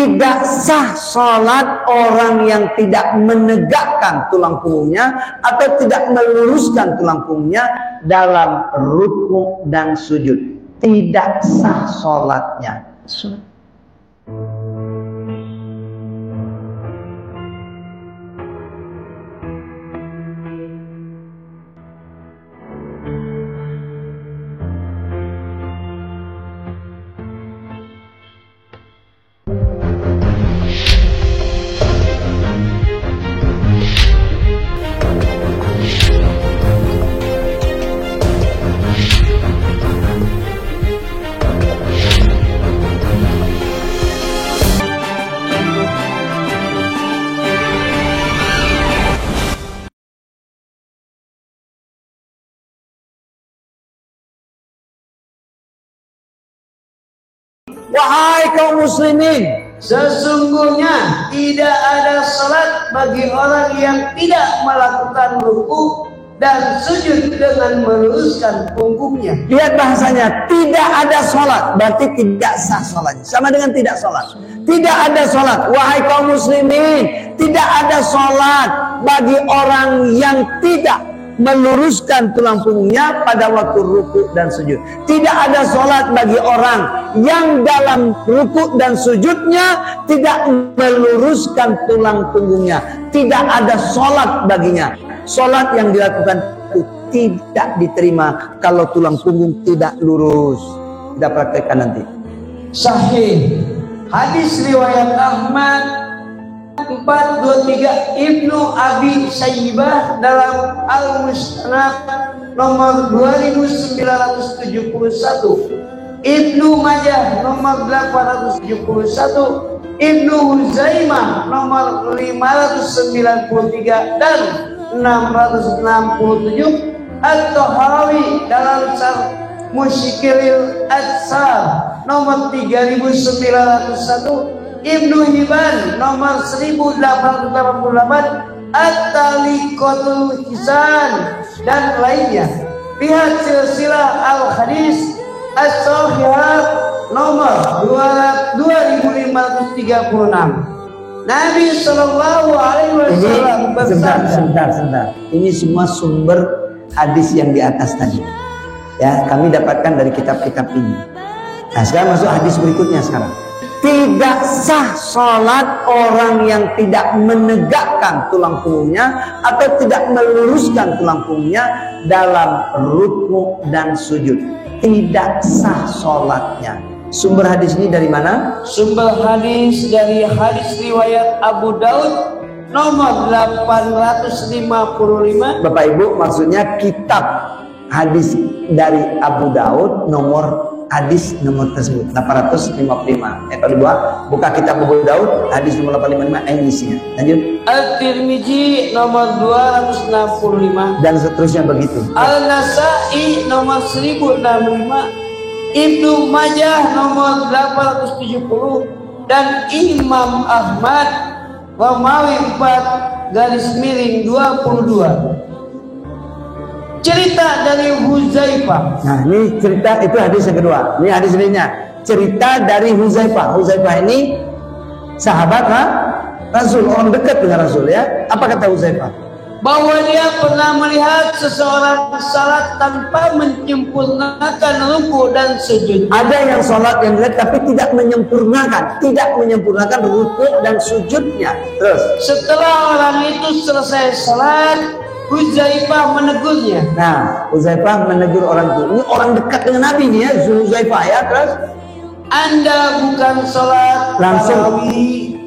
tidak sah sholat orang yang tidak menegakkan tulang punggungnya atau tidak meluruskan tulang punggungnya dalam ruku dan sujud. Tidak sah sholatnya. Wahai kaum muslimin, sesungguhnya tidak ada salat bagi orang yang tidak melakukan ruku dan sujud dengan meluruskan punggungnya. Lihat bahasanya, tidak ada salat, berarti tidak sah salatnya. Sama dengan tidak salat. Tidak ada salat, wahai kaum muslimin, tidak ada salat bagi orang yang tidak meluruskan tulang punggungnya pada waktu ruku dan sujud. Tidak ada sholat bagi orang yang dalam ruku dan sujudnya tidak meluruskan tulang punggungnya. Tidak ada sholat baginya. Sholat yang dilakukan itu tidak diterima kalau tulang punggung tidak lurus. Kita praktekkan nanti. Sahih hadis riwayat Ahmad 423, Ibnu Abi Sayyibah dalam Al-Musnad nomor 2971, Ibnu Majah nomor 871, Ibnu Huzaimah nomor 593 dan 667, At-Tahawi dalam Syarh Mushkilil Atsar nomor 3901, Ibnu Hibban nomor 1888, At-Taliqatul Hisan dan lainnya. Lihat silsilah al-hadis as-sahihah nomor 2536. Nabi Shallallahu Alaihi Wasallam bersabda. Sebentar. Ini semua sumber hadis yang di atas tadi. Ya, kami dapatkan dari kitab-kitab ini. Nah, sekarang masuk hadis berikutnya sekarang. Tidak sah sholat orang yang tidak menegakkan tulang punggungnya atau tidak meluruskan tulang punggungnya dalam ruku dan sujud. Tidak sah sholatnya. Sumber hadis ini dari mana? Sumber hadis dari hadis riwayat Abu Daud nomor 855. Bapak Ibu, maksudnya kitab hadis dari Abu Daud nomor hadis nomor tersebut 855. Kalau buka kitab Abu Daud hadis nomor 855 ini isinya. Lanjut. At-Tirmizi nomor 265 dan seterusnya begitu. Al-Nasa'i nomor 1065, Ibnu Majah nomor 870 dan Imam Ahmad Romawi 4-22. Cerita dari Huzaifah. Nah, ini cerita, itu hadis yang kedua. Ini hadis lainnya. Cerita dari Huzaifah. Huzaifah ini sahabat Rasul, orang dekat dengan Rasul ya. Apa kata Huzaifah? Bahwa dia pernah melihat seseorang salat tanpa menyempurnakan ruku dan sujud. Ada yang salat yang dilihat tapi tidak menyempurnakan ruku dan sujudnya. Terus setelah orang itu selesai salat, Huzaifah menegurnya. Nah, Huzaifah menegur orang itu. Ini orang dekat dengan Nabi nih ya, Huzaifah ya. Terus, Anda bukan sholat. Langsung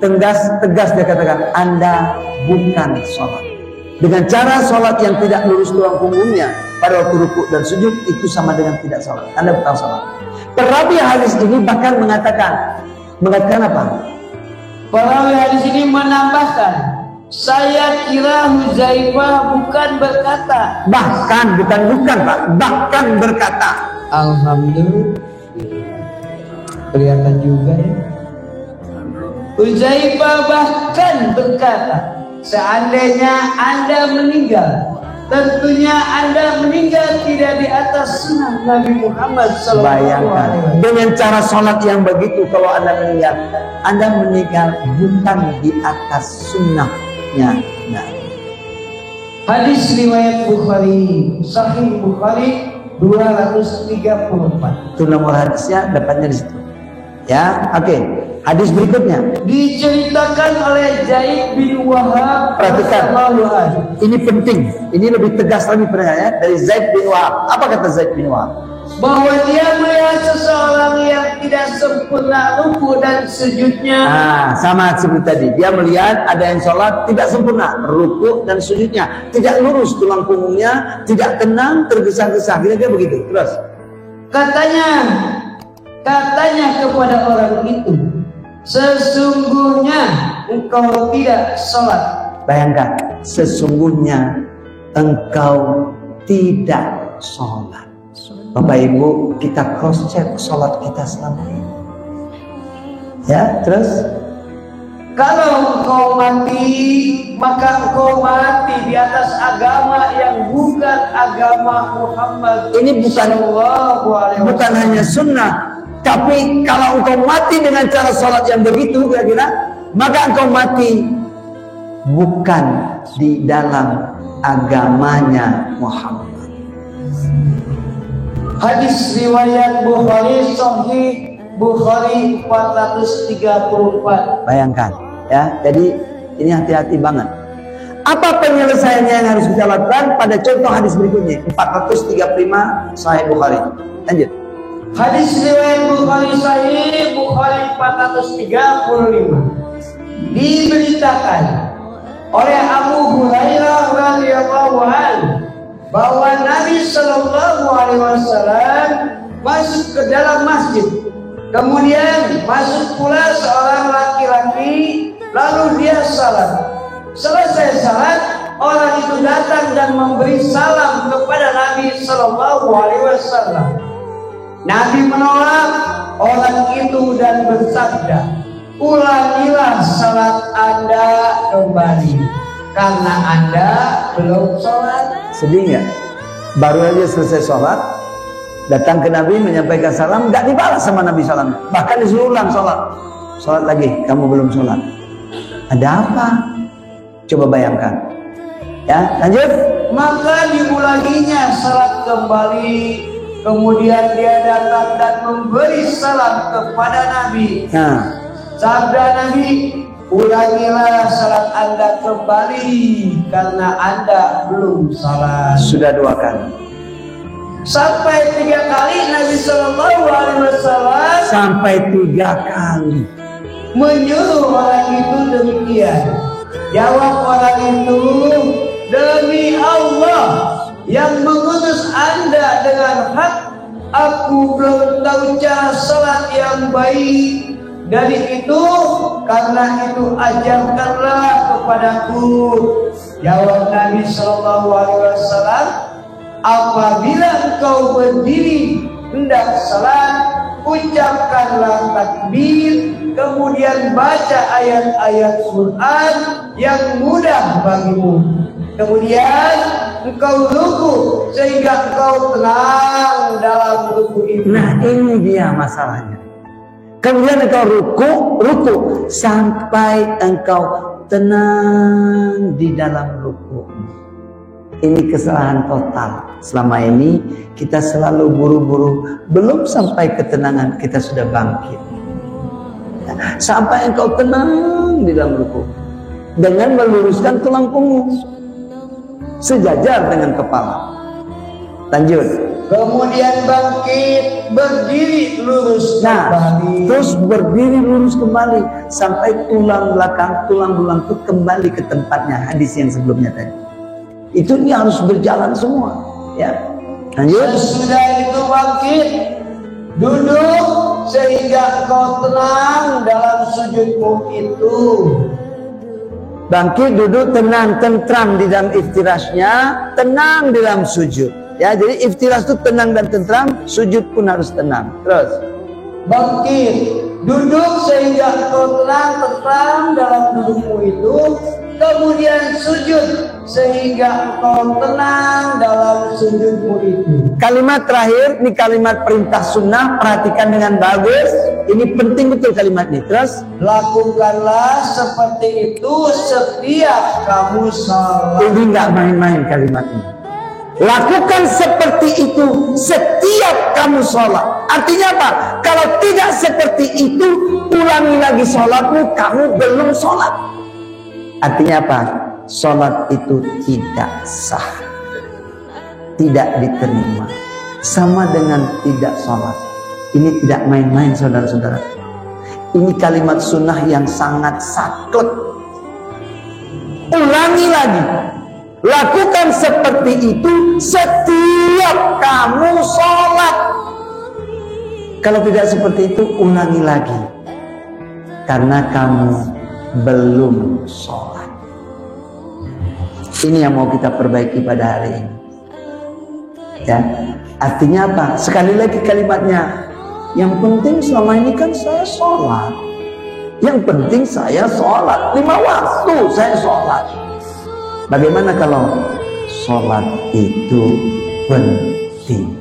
tegas dia katakan, Anda bukan sholat. Dengan cara sholat yang tidak lurus tulang punggungnya pada waktu rukuk dan sujud, itu sama dengan tidak sholat. Anda bukan sholat. Perawi hadis ini bahkan mengatakan apa? Perawi hadis ini menambahkan, saya kira Huzaifah bukan berkata, bukan Pak, bahkan berkata, alhamdulillah. Kelihatan juga ya. Huzaifah bahkan berkata, seandainya Anda meninggal tentunya Anda meninggal tidak di atas sunnah Nabi Muhammad SAW. Bayangkan dengan cara sholat yang begitu, kalau Anda meninggal bukan di atas sunnahnya. Nah, hadis riwayat Bukhari, Sahih Bukhari 234. Itu nomor hadisnya, depannya di situ. Ya, oke. Hadis berikutnya diceritakan oleh Zaid bin Wahab. Perhatikan, ini penting, ini lebih tegas lagi ya, dari Zaid bin Wahab. Apa kata Zaid bin Wahab? Bahwa dia melihat seseorang yang tidak sempurna ruku dan sujudnya. Sama seperti tadi, dia melihat ada yang sholat tidak sempurna ruku dan sujudnya, tidak lurus tulang punggungnya, tidak tenang, tergesa-gesa, kira-kira begitu. Terus katanya kepada orang itu, sesungguhnya engkau tidak sholat. Bayangkan, sesungguhnya engkau tidak sholat. Bapak Ibu, kita cross check sholat kita selama ini. Ya, terus kalau engkau mati, maka engkau mati di atas agama yang bukan agama Muhammad. Ini bukan hanya sunnah, tapi kalau engkau mati dengan cara sholat yang begitu, kira-kira, maka engkau mati bukan di dalam agamanya Muhammad. Hadis riwayat Bukhari, Sahih Bukhari 434. Bayangkan, ya. Jadi ini hati-hati banget. Apa penyelesaiannya yang harus kita lakukan? Pada contoh hadis berikutnya, 435 Sahih Bukhari. Lanjut. Hadis riwayat Bukhari, Sahih Bukhari 435. Diberitakan oleh Abu Hurairah radhiyallahu anhu bahwa Nabi Shallallahu Alaihi Wasallam masuk ke dalam masjid. Kemudian masuk pula seorang laki-laki, lalu dia salat. Selesai salat, orang itu datang dan memberi salam kepada Nabi Shallallahu Alaihi Wasallam. Nabi menolak orang itu dan bersabda, ulangilah salat Anda kembali, karena Anda belum sholat. Sedih nggak? Baru aja selesai sholat, datang ke Nabi menyampaikan salam, nggak dibalas sama Nabi salamnya, bahkan disuruh ulang sholat. Sholat lagi, kamu belum sholat. Ada apa? Coba bayangkan. Ya, lanjut. Maka diulanginya salat kembali. Kemudian dia datang dan memberi salam kepada Nabi. Sabda Nabi, ulangilah salat Anda kembali, karena Anda belum salat. Sudah 2 kali. Sampai 3 kali Nabi Shallallahu Alaihi Wasallam. Sampai 3 kali. Menyuruh orang itu demikian. Jawab orang itu, demi Allah yang mengutus Anda dengan hak, aku belum tahu cara salat yang baik. Dari itu, karena itu ajarkanlah kepadaku. Jawab Nabi Shallallahu Alaihi Wasallam, apabila engkau berdiri hendak salat, ucapkanlah takbir, kemudian baca ayat-ayat Quran yang mudah bagimu. Kemudian engkau ruku sehingga engkau tenang dalam ruku itu. Nah, ini dia masalahnya. Kemudian engkau ruku sampai engkau tenang di dalam ruku. Ini kesalahan total. Selama ini kita selalu buru-buru, belum sampai ketenangan kita sudah bangkit. Sampai engkau tenang di dalam ruku dengan meluruskan tulang punggung sejajar dengan kepala. Lanjut. Kemudian bangkit, berdiri lurus kembali. Terus berdiri lurus kembali sampai tulang belulang itu kembali ke tempatnya. Hadis yang sebelumnya tadi. Itu dia harus berjalan semua, ya. Lanjut. Sesudah itu bangkit, duduk sehingga kau tenang dalam sujudmu itu. Bangkit, duduk, tenang, tentram di dalam iftirasnya, tenang di dalam sujud. Ya, jadi iftiras itu tenang dan tentram, sujud pun harus tenang. Terus bangkit, duduk sehingga kau tenang, tentram dalam dudukmu itu. kemudian sujud sehingga engkau tenang dalam sujudmu itu. Kalimat terakhir, ini kalimat perintah sunnah, perhatikan dengan bagus. Ini penting betul kalimat ini. Terus, lakukanlah seperti itu setiap kamu salat. ini nggak main-main kalimat ini. Lakukan seperti itu setiap kamu sholat. Artinya apa? Kalau tidak seperti itu, ulangi lagi sholatmu, kamu belum sholat. Artinya apa? Sholat itu tidak sah, tidak diterima, sama dengan tidak sholat. Ini tidak main-main, saudara-saudara. Ini kalimat sunnah yang sangat saklek. Ulangi lagi. Lakukan seperti itu setiap kamu sholat. Kalau tidak seperti itu, ulangi lagi. Karena kamu belum sholat. Ini yang mau kita perbaiki pada hari ini. Ya, artinya apa? Sekali lagi kalimatnya. Yang penting selama ini kan saya sholat. Yang penting saya sholat. 5 waktu saya sholat. Bagaimana kalau sholat itu penting?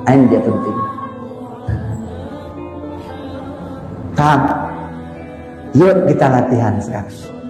Ini dia penting. Paham? Yuk kita latihan sekarang.